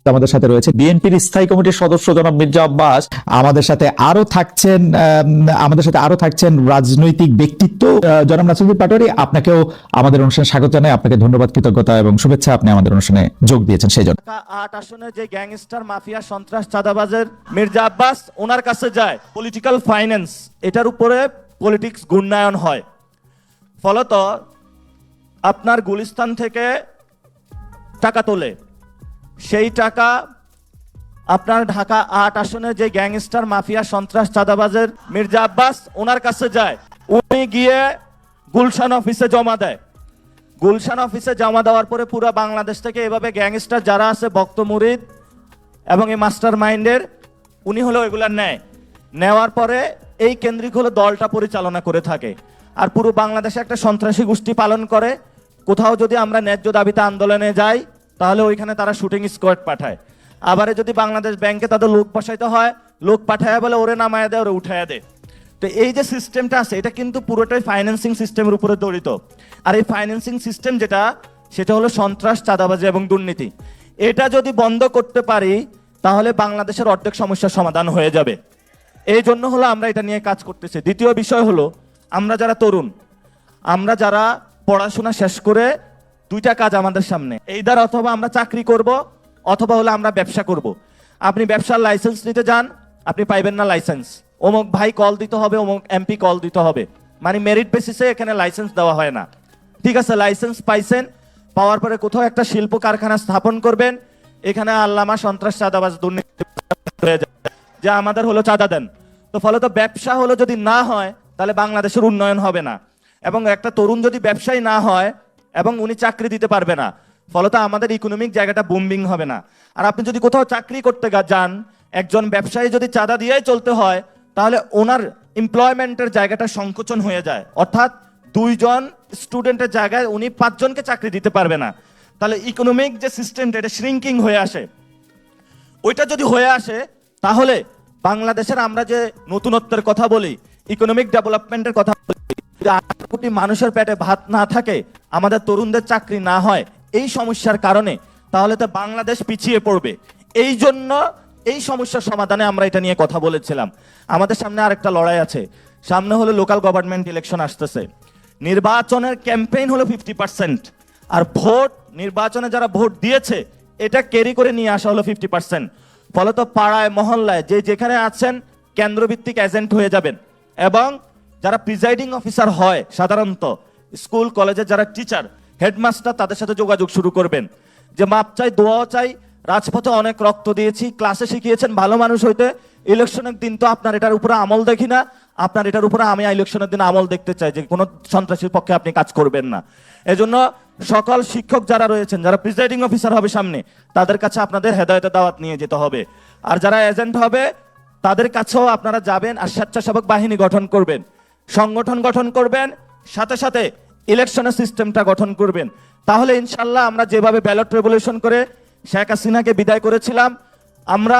আমাদের সাথে রয়েছে বিএনপির স্থায়ী কমিটির সদস্য জনাব মির্জা আব্বাস। আমাদের সাথে আরো থাকছেন রাজনৈতিক ব্যক্তিত্ব জনাব নাসিরুদ্দিন পাটোয়ারী। আপনাকেও আমাদের অনুষ্ঠানে স্বাগত জানাই। আপনাকে ধন্যবাদ, কৃতজ্ঞতা এবং শুভেচ্ছা, আপনি আমাদের অনুষ্ঠানে যোগ দিয়েছেন সেই জন্য। 8 আসনে যে গ্যাংস্টার মাফিয়া সন্ত্রাস চাঁদাবাজের মির্জা আব্বাস ওনার কাছে যায় পলিটিক্যাল ফাইন্যান্স, এটার উপরে পলিটিক্স গুণায়ন হয়। ফলত আপনার গুলিস্তান থেকে টাকা তোলে, সেই টাকা আপনার ঢাকা 8 আসনে যে গ্যাংস্টার মাফিয়া সন্ত্রাস চাঁদাবাজের মির্জা আব্বাস ওনার কাছে যায়। উনি গিয়ে গুলশান অফিসে জমা দেয়। গুলশান অফিসে জমা দেওয়ার পরে পুরো বাংলাদেশ থেকে এভাবে গ্যাংস্টার যারা আছে ভক্ত মুরিদ এবং এই মাস্টার মাইন্ডের উনি হলো এগুলার নেওয়ার পরে এই কেন্দ্রিক হলো দলটা পরিচালনা করে থাকে। আর পুরো বাংলাদেশে একটা সন্ত্রাসী গোষ্ঠী পালন করে। কোথাও যদি আমরা ন্যায্য দাবিতে আন্দোলনে যাই তাহলে ওইখানে তারা শুটিং স্কোয়াড পাঠায়। আবারে যদি বাংলাদেশ ব্যাংকে তাদের লোক পাঠাইতে হয়, লোক পাঠায় বলে ওরে নামায় দেয়, ওরে উঠায় দেয়। তো এই যে সিস্টেমটা আছে এটা কিন্তু পুরোটাই ফাইন্যান্সিং সিস্টেমের উপরে জড়িত। আর এই ফাইন্যান্সিং সিস্টেম সেটা হলো সন্ত্রাস, চাঁদাবাজি এবং দুর্নীতি। এটা যদি বন্ধ করতে পারি তাহলে বাংলাদেশের অর্ধেক সমস্যার সমাধান হয়ে যাবে। এই জন্য হলো আমরা এটা নিয়ে কাজ করতেছি। দ্বিতীয় বিষয় হলো আমরা যারা তরুণ, আমরা যারা পড়াশোনা শেষ করে দুইটা কাজ আমাদের সামনে, এইদার অথবা আমরা চাকরি করব অথবা হলো আমরা ব্যবসা করব। আপনি ব্যবসার লাইসেন্স নিতে যান, আপনি পাইবেন না লাইসেন্স। অমুক ভাই কল দিতে হবে, অমুক এমপি কল দিতে হবে, মানে মেরিট বেসিসে এখানে লাইসেন্স দেওয়া হয় না। ঠিক আছে, লাইসেন্স পাইছেন, পাওয়ার পরে কোথাও একটা শিল্প কারখানা স্থাপন করবেন, এখানে আল্লামা সন্ত্রাস চাঁদাবাজ দুর্নীতি হয়ে যায় যে আমাদের হলো চাঁদা দেন। তো ফলত ব্যবসা হলো যদি না হয় তাহলে বাংলাদেশের উন্নয়ন হবে না। এবং একটা তরুণ যদি ব্যবসায়ী না হয় এবং উনি চাকরি দিতে পারবে না, ফলত আমাদের ইকোনমিক জায়গাটা বুমিং হবে না। আর আপনি যদি কোথাও চাকরি করতে যান, একজন ব্যবসায়ী যদি চাঁদা দিয়েই চলতে হয় তাহলে ওনার এমপ্লয়মেন্টের জায়গাটা সংকোচন হয়ে যায়। অর্থাৎ 2 জন স্টুডেন্টের জায়গায় উনি 5 জনকে চাকরি দিতে পারবে না। তাহলে ইকোনমিক যে সিস্টেমটা এটা শ্রিঙ্কিং হয়ে আসে। ওইটা যদি হয়ে আসে তাহলে বাংলাদেশের আমরা যে নতুনত্বের কথা বলি, ইকোনমিক ডেভেলপমেন্টের কথা বলি, 8 কোটি মানুষের পেটে ভাত না থাকে, আমাদের তরুণদের চাকরি না হয় এই সমস্যার কারণে, তাহলে তো বাংলাদেশ পিছিয়ে পড়বে। এই জন্য এই সমস্যার সমাধানে আমরা এটা নিয়ে কথা বলেছিলাম। আমাদের সামনে আরেকটা লড়াই আছে, সামনে হলো লোকাল গভর্নমেন্ট ইলেকশন আসতেছে। নির্বাচনের ক্যাম্পেইন হলো 50%, আর ভোট নির্বাচনে যারা ভোট দিয়েছে এটা ক্যারি করে নিয়ে আসা হলো 50%। ফলত পাড়ায় মহল্লায় যে যেখানে আছেন কেন্দ্রভিত্তিক এজেন্ট হয়ে যাবেন। এবং যারা প্রিজাইডিং অফিসার হয় সাধারণত স্কুল কলেজের যারা টিচার, হেডমাস্টার, তাদের সাথে যোগাযোগ শুরু করবেন যে মাপ চাই, দোয়াও চাই, রাজপথে অনেক রক্ত দিয়েছি, ক্লাসে শিখিয়েছেন ভালো মানুষ হইতে, ইলেকশনের দিন তো আপনার এটার উপরে আমল দেখি না, আপনার এটার উপরে আমি ইলেকশনের দিন আমল দেখতে চাই যে কোনো সন্ত্রাসীর পক্ষে আপনি কাজ করবেন না। এজন্য সকল শিক্ষক যারা রয়েছেন, যারা প্রিজাইডিং অফিসার হবে সামনে, তাদের কাছে আপনাদের হেদায়েতের দাওয়াত নিয়ে যেতে হবে। আর যারা এজেন্ট হবে তাদের কাছেও আপনারা যাবেন আর স্বেচ্ছাসেবক বাহিনী গঠন করবেন, সংগঠন গঠন করবেন, সাথে সাথে ইলেকশনের সিস্টেমটা গঠন করবেন। তাহলে ইনশাল্লাহ আমরা যেভাবে ব্যালট রেভলিউশন করে শেখ হাসিনাকে বিদায় করেছিলাম, আমরা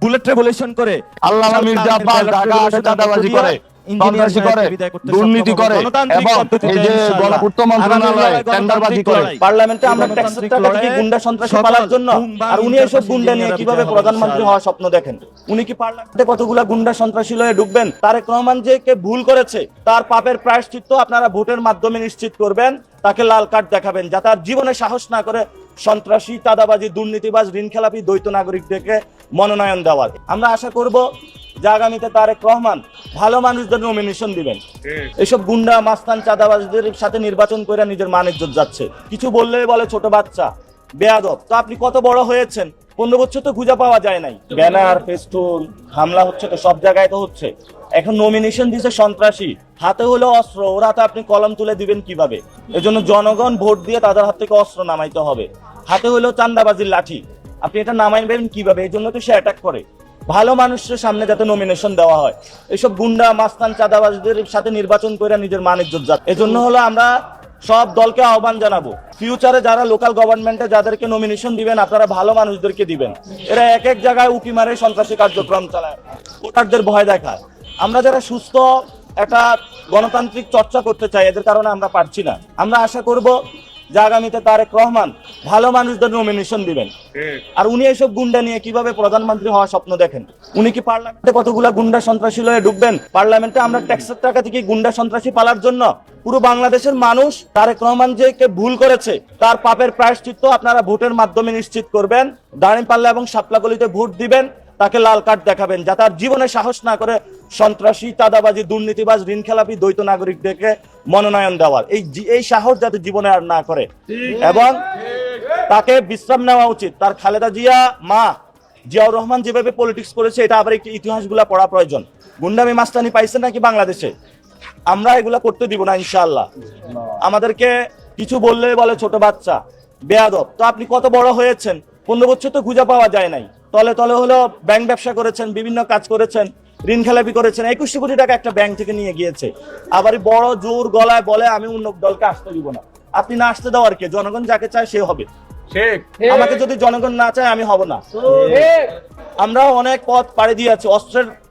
বুলেট রেভলিউশন করে আল্লামা মির্জা আব্বাস ঢাকা আসে চাঁদাবাজি করে, সন্ত্রাসী করে, দুর্নীতি করে এবং এই যে গণপূর্ত মন্ত্রণালয়ে টেন্ডারবাজি করে, পার্লামেন্টে আমরা ট্যাক্স সেক্টরকে কি গুন্ডা সন্ত্রাসী পালার জন্য, আর উনি এসব গুন্ডা নিয়ে কিভাবে প্রধানমন্ত্রী হওয়ার স্বপ্ন দেখেন? উনি কি পার্লামেন্টে কতগুলা গুন্ডা সন্ত্রাসী লয়ে ঢুকবেন? তারেক রহমান যে কে ভুল করেছে তার পাপের প্রায়শ্চিত্ত আপনারা ভোটের মাধ্যমে নিশ্চিত করবেন, তাকে লাল কার্ড দেখাবেন যাতে আর জীবনে সাহস না করে সন্ত্রাসী, চাঁদাবাজি, দুর্নীতিবাজ, ঋণ খেলাপি, দ্বৈত নাগরিকদেরকে মনোনয়ন দেওয়ার। আমরা আশা করব যে আগামীতে তারেক রহমান ভালো মানুষদের নমিনেশন দিবেন। এইসব গুন্ডা, মাস্তান, চাঁদাবাজদের সাথে নির্বাচন করে নিজের মান ইজ্জত যাচ্ছে। কিছু বললেই বলে ছোট বাচ্চা, বেয়াদব। তো আপনি কত বড় হয়েছেন? 15 বছর তো খুঁজে পাওয়া যায় নাই। ব্যানার, ফেস্টুন, হামলা হচ্ছে তো সব জায়গায় তো হচ্ছে। এখন নমিনেশন দিছে সন্ত্রাসী, হাতে হলো অস্ত্র, ওরা তো আপনি কলম তুলে দিবেন কিভাবে? এজন্য জনগণ ভোট দিয়ে তাদের হাত থেকে অস্ত্র নামাইতে হবে। হাতে হলো চান্দাবাজির লাঠি, আপনি এটা নামাইবেন কিভাবে? এই জন্য তো সে অ্যাটাক করে। ভালো মানুষের সামনে যাতে নমিনেশন দেওয়া হয়, এইসব গুন্ডা, মাস্তান, চাঁদাবাজদের সাথে নির্বাচন করে নিজের মান ইজ্জত যাচ্ছে। এজন্য হলো আমরা সব দলকে আহ্বান জানাবো, ফিউচারে যারা লোকাল গভর্নমেন্টে যাদেরকে নমিনেশন দিবেন আপনারা ভালো মানুষদেরকে দিবেন। এরা এক এক জায়গায় উকি মারে সন্ত্রাসী কার্যক্রম চালায়, ভোটারদের ভয় দেখায়। আমরা যারা সুস্থ একটা গণতান্ত্রিক চর্চা করতে চাই এদের কারণে আমরা পারছি না। আমরা আশা করব যে আগামীতে তারেক রহমান ভালো মানুষদের নমিনেশন দিবেন। আর উনি এইসব গুন্ডা নিয়ে কিভাবে প্রধানমন্ত্রী হওয়ার স্বপ্ন দেখেন? উনি কি পার্লামেন্টে কতগুলা গুন্ডা সন্ত্রাসী লয়ে ঢুকবেন? পার্লামেন্টে আমরা ট্যাক্সের টাকা থেকে গুন্ডা সন্ত্রাসী পালার জন্য? পুরো বাংলাদেশের মানুষ তারেক রহমান যে কে ভুল করেছে তার পাপের প্রায়শ্চিত্ত আপনারা ভোটের মাধ্যমে নিশ্চিত করবেন। দাঁড়িপাল্লা এবং শাপলাগলিতে ভোট দিবেন, তাকে লাল কার্ড দেখাবেন, যাতে আর জীবনে সাহস না করে সন্ত্রাসী, চাঁদাবাজি, দুর্নীতিবাজ, ঋণ খেলাপি, দ্বৈত নাগরিকদেরকে মনোনয়ন দেওয়ার এই সাহস যাতে জীবনে আর না করে। এবং তাকে বিশ্রাম নেওয়া উচিত। তার খালেদা জিয়া মা জিয়াউর রহমান যেভাবে পলিটিক্স করেছে, এটা আবার একটি ইতিহাসগুলা পড়া প্রয়োজন। গুন্ডামি মাস্তানি পাইছে নাকি বাংলাদেশে? আমরা এগুলা করতে দিব না ইনশাআল্লাহ। আমাদেরকে কিছু বললে বলে ছোট বাচ্চা, বেয়াদব। তো আপনি কত বড় হয়েছেন? 15 বছর তো খুঁজে পাওয়া যায় নাই। তলে তলে হলো ব্যাংক ব্যবসা করেছেন, বিভিন্ন কাজ করেছেন, ঋণ খেলাপি করেছেন, 21 কোটি টাকা একটা ব্যাংক থেকে নিয়ে গিয়েছে। আবার বড় জোর গলায় বলে আমি অন্য দলকে আসতে দিব না। আপনি না আসতে দেওয়ার কে? জনগণ যাকে চায় সে হবে। আমাকে যদি জনগণ না চায় আমি হব না। আমরা অনেক পথ পাড়ি দিয়েছি,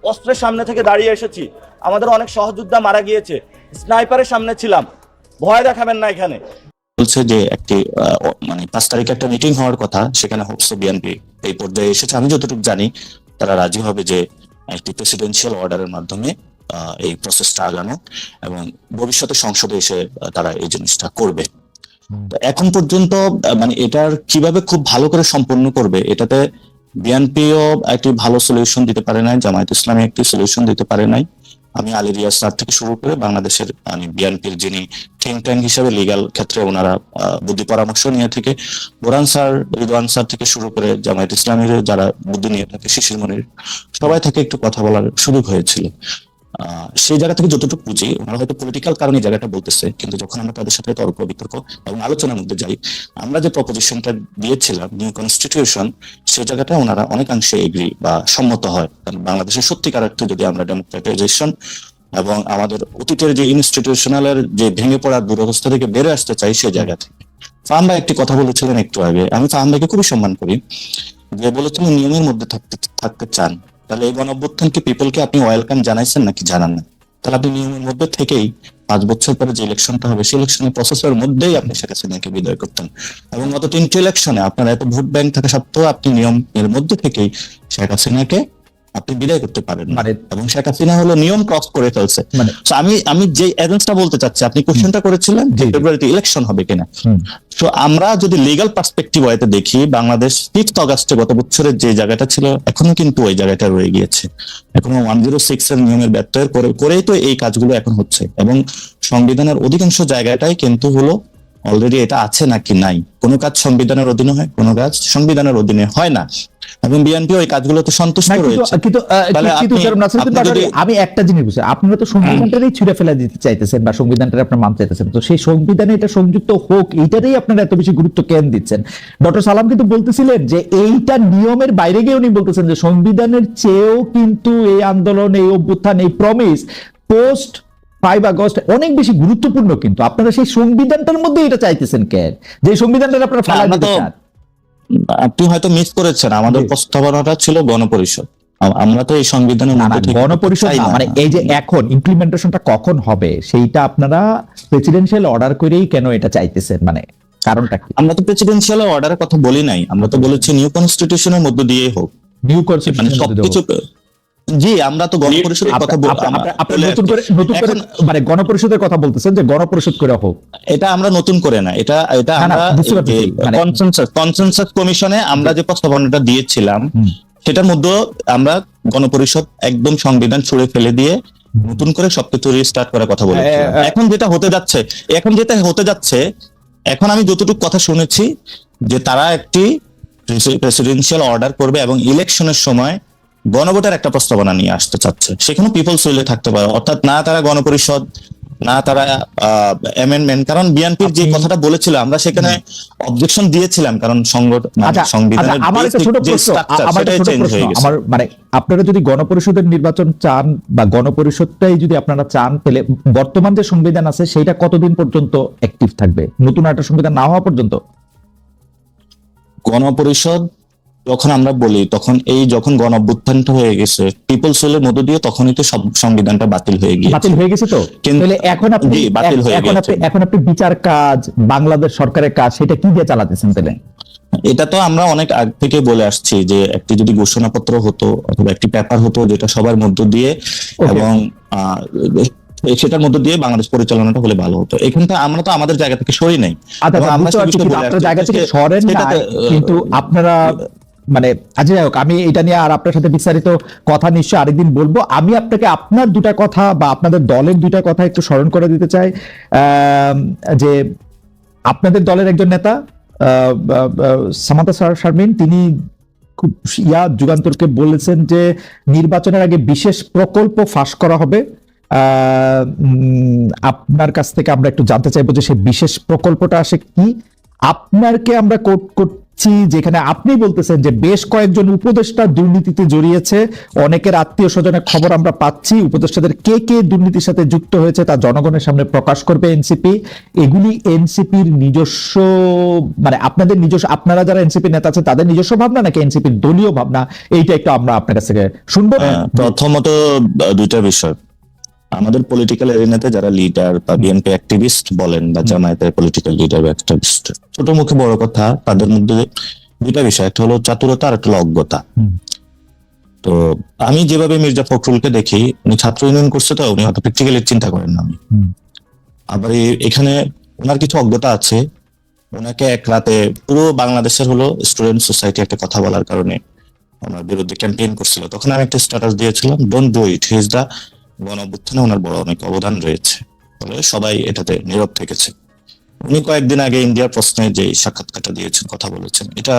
অস্ত্রের সামনে থেকে দাঁড়িয়ে এসেছি। আমাদের অনেক সহযোদ্ধা মারা গিয়েছে, স্নাইপারের সামনে ছিলাম। ভয় দেখাবেন না এখানে। বলছে যে একটি মানে 5 তারিখে একটা মিটিং হওয়ার কথা, সেখানে হোপস বিএনপি এই পর্যায়ে এসেছে। আমি যতটুকু জানি তারা রাজি হবে যে একটি প্রেসিডেন্সিয়াল অর্ডারের মাধ্যমে এই প্রসেসটা আগানো, এবং ভবিষ্যতে সংসদে এসে তারা এই জিনিসটা করবে। তো এখন পর্যন্ত মানে এটার কিভাবে খুব ভালো করে সম্পন্ন করবে, এটাতে বিএনপিও একটি ভালো সলিউশন দিতে পারে নাই, জামায়াত ইসলামী একটি সলিউশন দিতে পারে নাই। আমি আলী রিয়াজ স্যার থেকে শুরু করে বাংলাদেশের মানে বিএনপির যিনি থিঙ্ক ট্যাঙ্ক হিসেবে লিগ্যাল ক্ষেত্রে ওনারা বুদ্ধি পরামর্শ নিয়ে থেকে, বোরান স্যার, রিদওয়ান স্যার থেকে শুরু করে জামায়াত ইসলামীর যারা বুদ্ধি নিয়ে থাকে, শিশির মনির, সবাই থেকে একটু কথা বলার সুযোগ হয়েছিল। সেই জায়গা থেকে যতটুকু বুঝি ওনারা হয়তো পলিটিক্যাল কারণে জায়গাটা বলতেছে, কিন্তু যখন আমরা তাদের সাথে তর্ক বিতর্ক এবং আলোচনার মধ্যে যাই, আমরা যে প্রপোজিশনটা দিয়েছিলাম নিউ কনস্টিটিউশন, সেই জায়গাটা ওনারা অনেকাংশে এগ্রি বা সম্মত হয়। কারণ বাংলাদেশের সত্যিকার অর্থে যদি আমরা ডেমোক্রেটাইজেশন এবং আমাদের অতীতের যে ইনস্টিটিউশনালের যে ভেঙে পড়ার দুরবস্থা থেকে বেরো আসতে চাই, সেই জায়গা থেকে ফাহাম ভাই একটি কথা বলেছিলেন একটু আগে, আমি ফাহাম ভাইকে খুবই সম্মান করি, যে বলেছিলেন নিয়মের মধ্যে থাকতে চান। তাহলে এই গণঅভ্যুত্থানকে পিপলকে আপনি ওয়েলকাম জানাইছেন নাকি জানান না? তাহলে আপনি নিয়মের মধ্যে থেকেই 5 বছর পরে যে ইলেকশনটা হবে, সেই ইলেকশনের প্রসেসের মধ্যেই আপনি শেখ হাসিনাকে বিদায় করতেন। এবং গত 3টি ইলেকশনে আপনার এত ভোট ব্যাংক থাকা সত্ত্বেও আপনি নিয়মের মধ্যে থেকেই শেখ হাসিনাকে আপনি বিদায় করতে পারেন মানে, এবং শেখ হাসিনা হলো নিয়ম ক্রস করে ফেলছে। মানে আমি যে এজেন্সটা বলতে চাচ্ছি, আপনি কোশ্চেনটা করেছিলেন যে ফেব্রুয়ারিতে ইলেকশন হবে কিনা। তো আমরা যদি লিগ্যাল পার্সপেক্টিভ ওয়াইতে দেখি, বাংলাদেশ 5 আগস্টে গত বছরের যে জায়গাটা ছিল এখনো কিন্তু ওই জায়গাটা রয়ে গিয়েছে। এখনো 106 এর নিয়মের ব্যত্যয়ের করেই তো এই কাজগুলো এখন হচ্ছে, এবং সংবিধানের অধিকাংশ জায়গাটাই কিন্তু হলো অলরেডি এটা আছে নাকি নাই। কোনো কাজ সংবিধানের অধীনে হয়, কোনো কাজ সংবিধানের অধীনে হয় না, এবং বিএনপি ওই কাজগুলোতে সন্তুষ্ট রয়েছে। আমি একটা জিনিস বুঝছি, আপনারা তো সংবিধানটারই ছুঁড়ে ফেলা দিতে চাইতেছেন বা সংবিধানটা আপনারা মানতে চাইতেছেন, তো সেই সংবিধানে এটা সংযুক্ত হোক এইটারই আপনারা এত বেশি গুরুত্ব কেন দিচ্ছেন? ডক্টর সালাম কিন্তু বলতেছিলেন যে এইটা নিয়মের বাইরে গিয়ে উনি বলতেছেন যে সংবিধানের চেয়েও কিন্তু এই আন্দোলন, এই অভ্যুত্থান, এই প্রমিস পোস্ট 5 আগস্ট অনেক বেশি গুরুত্বপূর্ণ। কিন্তু আপনারা সেই সংবিধানটার মধ্যে এটা চাইতেছেন কেন, যে সংবিধানটা আপনারা ফেলা দিতে চান? আপনি হয়তো মিস করেছেন, আমাদের প্রস্তাবনাটা ছিল গণপরিষদ। আমরা তো এই সংবিধানের মধ্যে গণপরিষদ মানে এই যে এখন ইমপ্লিমেন্টেশনটা কখন হবে সেইটা আপনারা প্রেসিডেন্সিয়াল অর্ডার করেই কেন এটা চাইতেছেন, মানে কারণটা কি? আমরা তো প্রেসিডেন্সিয়াল অর্ডারের কথা বলি নাই, আমরা তো বলেছি নিউ কনস্টিটিউশনের মধ্য দিয়ে হোক। নিউ কনস্টিটিউশন সবকিছু জি, আমরা তো গণপরিষদের কথা নতুন করে মানে গণপরিষদের কথা বলতেছেন যে গণপরিষদ করে হোক, এটা আমরা নতুন করে না, এটা আমরা কনসেনসাস কমিশনে আমরা যে প্রস্তাবনাটা দিয়েছিলাম সেটার মধ্যে আমরা গণপরিষদ একদম সংবিধান ছুঁড়ে ফেলে দিয়ে নতুন করে সবকিছু রিস্টার্ট করার কথা বলেছি। এখন যেটা হতে যাচ্ছে এখন আমি যতটুকু কথা শুনেছি যে তারা একটি প্রেসিডেন্সিয়াল অর্ডার করবে এবং ইলেকশনের সময় গণভোটের একটা প্রস্তাবনা নিয়ে আসতে চাচ্ছে। সেখানে পিপলস উইলে থাকতে পারে, অর্থাৎ না তারা গণপরিষদ, না তারা অ্যামেন্ডমেন্ট। কারণ বিএনপির যে কথাটা বলেছিল আমরা সেখানে অবজেকশন দিয়েছিলাম, কারণ সংবিধানের মানে আপনারা যদি গণপরিষদের নির্বাচন চান বা গণপরিষদটাই যদি আপনারা চান, তাহলে বর্তমান যে সংবিধান আছে সেটা কতদিন পর্যন্ত অ্যাক্টিভ থাকবে? নতুন একটা সংবিধান না হওয়া পর্যন্ত? গণপরিষদ যখন আমরা বলি তখন এই যখন গণ অভ্যুত্থানটা হয়ে গেছে পিপলস উইলের মধ্য দিয়ে তখনই তো সব সংবিধানটা বাতিল হয়ে গিয়েছে। বাতিল হয়ে গেছে তো, কিন্তু- তাহলে এখন আপনি জি, বাতিল হয়ে গেছে। এখন আপনি বিচার কাজ, বাংলাদেশ সরকারের কাজ, সেটা কি দিয়ে চালাতেছেন তাহলে? এটা তো আমরা অনেক আগ থেকে বলে আসছি যে একটি যদি ঘোষণাপত্র হতো অথবা একটি পেপার হতো যেটা সবার মধ্য দিয়ে এবং সেটার মধ্য দিয়ে বাংলাদেশ পরিচালনাটা হলে ভালো হতো। এখানটা আমরা তো আমাদের জায়গা থেকে সরি নাই। আচ্ছা, এবং আমরা বুঝতে সে পারছি, বিষয়ে কিন্তু বলে আপনার আসছি জায়গা থেকে যে সরেন সেটাতে, নাই, কিন্তু আপনারা মানে আজ যাই হোক, আমি এটা নিয়ে আর আপনার সাথে বিস্তারিত কথা নিশ্চয়ই আরেকদিন বলবো। আমি আপনাকে আপনার দুটা কথা বা আপনাদের দলের দুটা কথা একটু স্মরণ করে দিতে চাই। যে আপনাদের দলের একজন নেতা সামান্তা শারমিন, তিনি খুব যুগান্তরকে বলেছেন যে নির্বাচনের আগে বিশেষ প্রকল্প ফাঁস করা হবে। আপনার কাছ থেকে আমরা একটু জানতে চাইবো যে সেই বিশেষ প্রকল্পটা আসে কি। আপনারকে আমরা কোট করছি, যেখানে আপনি বলতেছেন যে বেশ কয়েকজন উপদেষ্টা দুর্নীতিতে জড়িয়েছে, অনেকের আত্মীয় স্বজনের খবর আমরা পাচ্ছি, উপদেষ্টাদের কে কে দুর্নীতির সাথে যুক্ত হয়েছে তা জনগণের সামনে প্রকাশ করবে এনসিপি। এগুলি এনসিপির নিজস্ব, মানে আপনাদের নিজস্ব, আপনারা যারা এনসিপি নেতা আছে তাদের নিজস্ব ভাবনা নাকি এনসিপির দলীয় ভাবনা, এইটা একটু আমরা আপনার কাছ থেকে শুনবো। প্রথমত দুইটা বিষয়, আমাদের পলিটিক্যাল এরিনাতে যারা লিডার বা বিএনপি অ্যাক্টিভিস্ট বলেন বা জামায়াতের পলিটিক্যাল লিডার বা অ্যাক্টিভিস্ট, ছোট মুখে বড় কথা, তাদের মধ্যে দুইটা বিষয়, একটা হলো চাতুরতা আর একটা হলো অজ্ঞতা। তো আমি যেভাবে মির্জা ফখরুলকে দেখি, উনি ছাত্র ইউনিয়ন করছে তো উনি হয়তো প্র্যাকটিক্যালি চিন্তা করেন না। আমি আবার এখানে ওনার কিছু অজ্ঞতা আছে। ওনাকে এক রাতে পুরো বাংলাদেশের হলো স্টুডেন্ট সোসাইটি একটা কথা বলার কারণে ওনার বিরুদ্ধে ক্যাম্পেইন করছিল, তখন আমি একটা স্ট্যাটাস দিয়েছিলাম, don't do it, he is the গণ অভ্যুত্থানে ওনার বড় অনেক অবদান রয়েছে, ফলে সবাই এটাতে নীরব থেকেছে। উনি কয়েকদিন আগে ইন্ডিয়ার প্রশ্নে যে সাক্ষাৎকারটা দিয়েছেন, কথা বলেছেন, এটা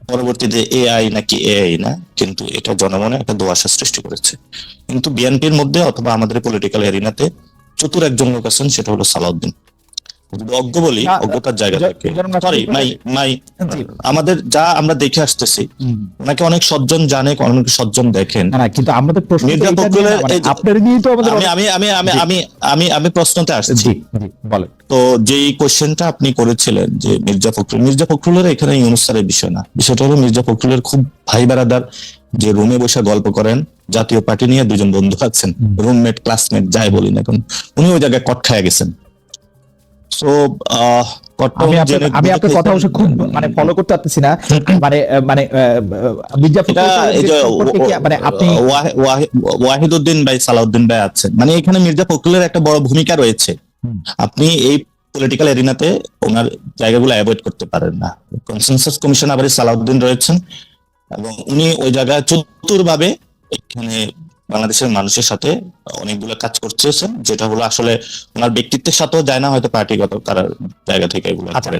পরবর্তীতে এআই নাকি এআই না, কিন্তু এটা জনমনে একটা দোয়াশা সৃষ্টি করেছে। কিন্তু বিএনপির মধ্যে অথবা আমাদের পলিটিক্যাল এরিনাতে চতুর একজন লোক আছেন, সেটা হলো সালাউদ্দিন। যদি অজ্ঞ বলি, অজ্ঞতার জায়গা থেকে, সরি আমাদের যা আমরা দেখে আসতেছি, ওনাকে অনেক সজ্জন জানে, অনেক সজ্জন দেখেন। না, কিন্তু আমাদের প্রশ্ন মির্জা ফখরুলের আপনার নিয়ে তো আমাদের আমি প্রশ্নতে আসছি। বলেন। তো যেই কোশ্চেনটা আপনি করেছিলেন যে মির্জা ফখরুলের এখানে ইউনূস স্যারের বিষয় না, বিষয়টা হলো মির্জা ফখরুলের খুব ভাই বেড়াদার, যে রুমে বসে গল্প করেন, জাতীয় পার্টি নিয়ে দুজন বন্ধু আছেন, রুমমেট ক্লাসমেট যাই বলি না, এখন উনি ওই জায়গায় কট খায় গেছেন। সো আমি আপনার কথা অবশ্য খুব মানে ফলো করতে পারতেছি না, মানে মির্জা মানে আপনি ওয়াহিদউদ্দিন ভাই, সালাউদ্দিন ভাই আছেন, মানে এখানে মির্জা ফখরুলের একটা বড় ভূমিকা রয়েছে। আপনি এই পলিটিক্যাল এরিনাতে ওনার জায়গাগুলো অ্যাভয়েড করতে পারেন না। কনসেনসাস কমিশন আবার সালাউদ্দিন রয়েছেন এবং উনি ওই জায়গায় চতুরভাবে এখানে বাংলাদেশের মানুষের সাথে অনেকগুলো কাজ করতেছেন, যেটা হলো আসলে ওনার ব্যক্তিত্বের সাথেও যায় না, হয়তো পার্টিগত কারার জায়গা থেকে এগুলো করেন।